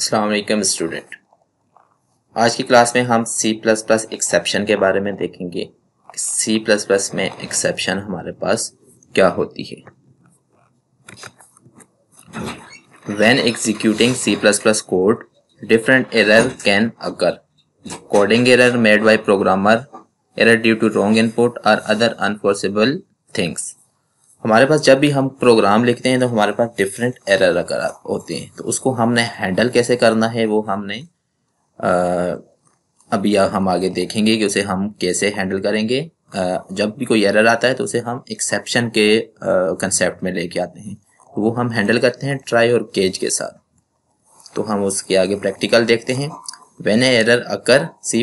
अस्सलाम वालेकुम स्टूडेंट। आज की क्लास में हम C++ एक्सेप्शन के बारे में देखेंगे। C++ में एक्सेप्शन हमारे पास क्या होती है। When executing C++ code, different error can occur. Coding error made by programmer, error due to wrong input or other unforeseeable things. हमारे पास जब भी हम प्रोग्राम लिखते हैं तो हमारे पास डिफरेंट एरर अगर होते हैं, तो उसको हमने हैंडल कैसे करना है वो हमने अभी हम आगे देखेंगे कि उसे हम कैसे हैंडल करेंगे। जब भी कोई एरर आता है तो उसे हम एक्सेप्शन के कंसेप्ट में लेके आते हैं, तो वो हम हैंडल करते हैं ट्राई और केज के साथ। तो हम उसके आगे प्रैक्टिकल देखते हैं। When an error occur, C++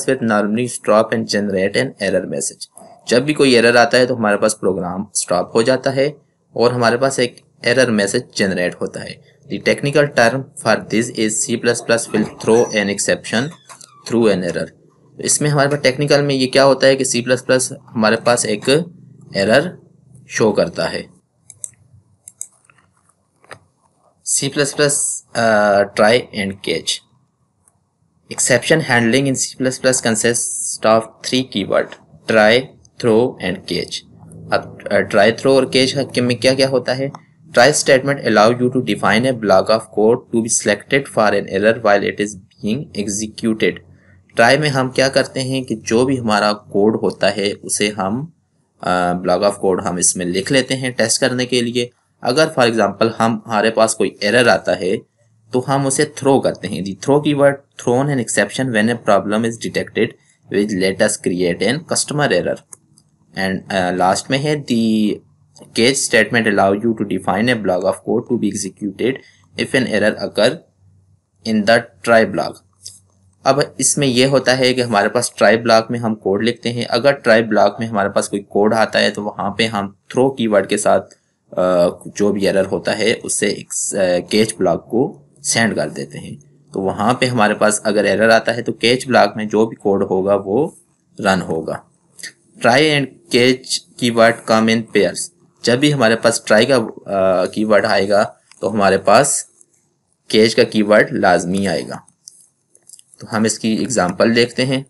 will normally stop and generate an error message. जब भी कोई एरर आता है तो हमारे पास प्रोग्राम स्टॉप हो जाता है और हमारे पास एक एरर मैसेज जनरेट होता है। The technical term for this is C++ will throw an exception through an error. तो इसमें हमारे पास टेक्निकल में ये क्या होता है कि C++ हमारे पास एक एरर शो करता है। C++ try and catch. Exception handling in C++ consists of three keywords: try, throw and catch. अब try, throw और catch में क्या क्या होता है? Try statement allow you to define a block of code to be selected for an error while it is being executed. Try में हम क्या करते हैं कि जो भी हमारा कोड होता है उसे हम ब्लॉक ऑफ कोड हम इसमें लिख लेते हैं टेस्ट करने के लिए। अगर फॉर एग्जांपल हमारे पास कोई एरर आता है तो हम उसे थ्रो करते हैं। The throw keyword thrown an exception when a problem is detected which let us create an customer error. And last में है the catch statement allow you to define a block of code to be executed if an error occur in the try block. अब इसमें यह होता है कि हमारे पास try block में हम कोड लिखते हैं। अगर ट्राई ब्लॉक में हमारे पास कोई कोड आता है तो वहां पे हम थ्रो कीवर्ड के साथ जो भी एरर होता है उससे केच ब्लॉक को सेंड कर देते हैं। तो वहां पे हमारे पास अगर एरर आता है तो केच ब्लॉक में जो भी कोड होगा वो रन होगा। ट्राई एंड केच कीवर्ड कम इन पेयर्स। जब भी हमारे पास ट्राई का कीवर्ड आएगा तो हमारे पास केच का कीवर्ड लाजमी आएगा। तो हम इसकी एग्जांपल देखते हैं।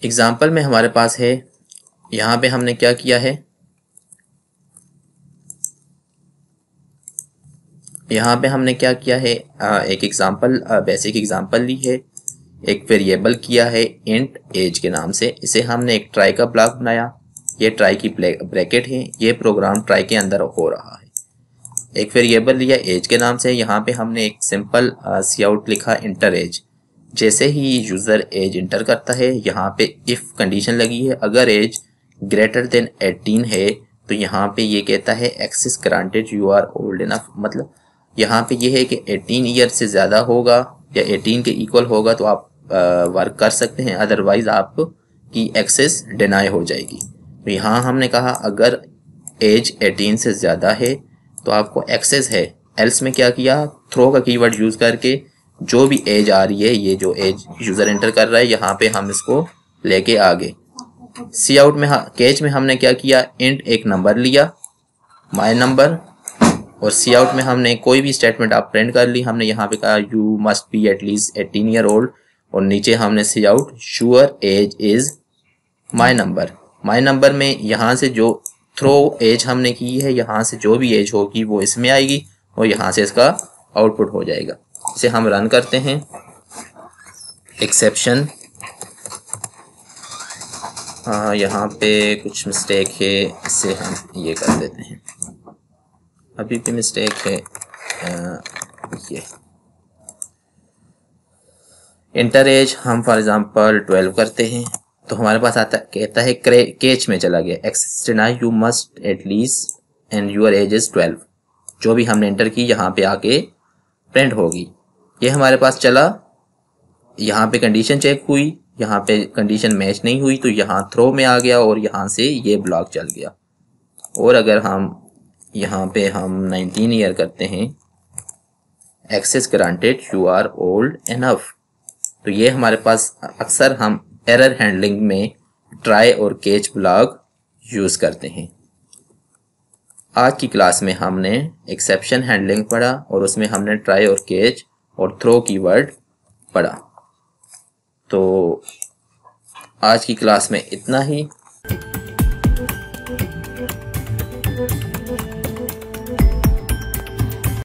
एग्जांपल में हमारे पास है, यहाँ पे हमने क्या किया है, यहाँ पे हमने क्या किया है, एक एग्जांपल बेसिक एग्जांपल ली है। एक वेरिएबल किया है इंट एज के नाम से। इसे हमने एक ट्राई का ब्लॉक बनाया। ये ट्राई की ब्रैकेट है, ये प्रोग्राम ट्राई के अंदर हो रहा है। एक वेरिएबल लिया एज के नाम से। यहाँ पे हमने एक सिंपल सी आउट लिखा इंटर एज। जैसे ही यूजर एज इंटर करता है यहाँ पे इफ कंडीशन लगी है, अगर एज ग्रेटर देन 18 है तो यहाँ पे ये कहता है access granted you are old enough. मतलब यहाँ पे ये है कि 18 ईयर से ज़्यादा होगा या 18 के इक्वल होगा तो आप वर्क कर सकते हैं, अदरवाइज आपकी एक्सेस डिनाई हो जाएगी। तो यहाँ हमने कहा अगर एज 18 से ज़्यादा है तो आपको एक्सेस है। एल्स में क्या किया, थ्रो का कीवर्ड यूज़ करके जो भी एज आ रही है, ये जो एज यूज़र एंटर कर रहा है यहाँ पे हम इसको लेके आगे। सी आउट में केच में हमने क्या किया, इंट एक नंबर लिया माई नंबर, और सी आउट में हमने कोई भी स्टेटमेंट आप प्रिंट कर ली। हमने यहाँ पे कहा you must be at least 18 year old, और नीचे हमने see out sure age is my number. My number में यहाँ से जो थ्रो एज हमने की है, यहाँ से जो भी एज होगी वो इसमें आएगी और यहाँ से इसका आउटपुट हो जाएगा। इसे हम रन करते हैं। एक्सेप्शन, हाँ यहाँ पे कुछ मिस्टेक है, इसे हम ये कर देते हैं। अभी भी मिस्टेक है, ये इंटर एज हम फॉर एग्जांपल 12 करते हैं तो हमारे पास आता कहता है केच में चला गया access denied you must at least end your age is 12। जो भी हमने एंटर की यहाँ पे आके प्रिंट होगी। ये हमारे पास चला, यहाँ पे कंडीशन चेक हुई, यहाँ पे कंडीशन मैच नहीं हुई तो यहाँ थ्रो में आ गया और यहाँ से ये ब्लॉक चल गया। और अगर हम यहाँ पे हम 19 ईयर करते हैं, access granted you are old enough, तो ये हमारे पास अक्सर हम एरर हैंडलिंग में ट्राई और केच ब्लॉक यूज करते हैं। आज की क्लास में हमने एक्सेप्शन हैंडलिंग पढ़ा और उसमें हमने ट्राई और कैच और थ्रो कीवर्ड पढ़ा। तो आज की क्लास में इतना ही।